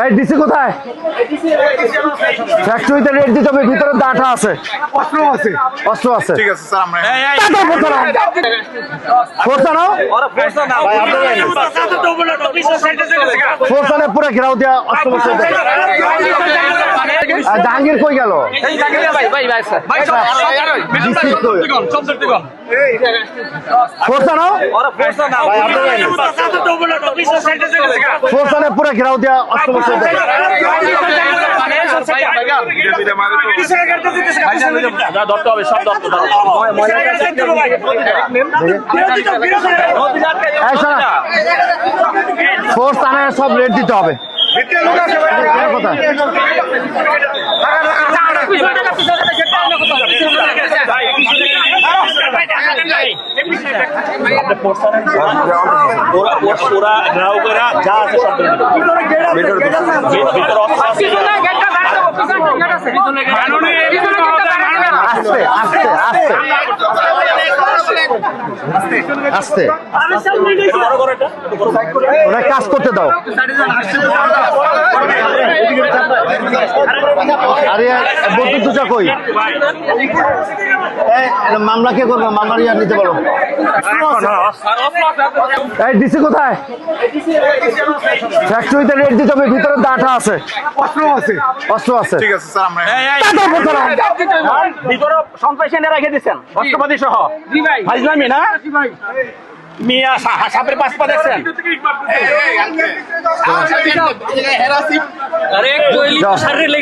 এই ডিসি কোথায়? ফ্যাক্টরিতে রেট দিতে হবে, ভিতরে ডাটা আছে, অস্ত্র আছে, অস্ত্র আছে। ঠিক আছে স্যার, আমরা ফোর্সানে পুরো ঘেরাও দেওয়া অস্ত্র বস্ত্র দেয়। জাহাঙ্গীর কই গেল? ফোর্সানে পুরো ঘেরাও দেওয়া অস্ত্র বস্ত্র দেয়। ফোর্স থানায় সব রেট দিতে হবে। আস্তে ওরা কাজ করতে দাও। আরে বলতে দুটা কই? মামলা কে করবো? মামলা নিয়ে নিতে পারো। এই ডিসি কোথায়? ফ্যাক্টরিতে রেট দিতে হবে, ভিতরে ডাটা আছে, অস্ত্র আছে, অস্ত্র আছে। ঠিক আছে স্যার, আমরা ভিতরে সন্ত্রাসী এনে রেখে দিচ্ছেন অস্ত্রপাতি সহ। ফাইজলামি না মিয়া, সাপের পাশ পা দেখছেন।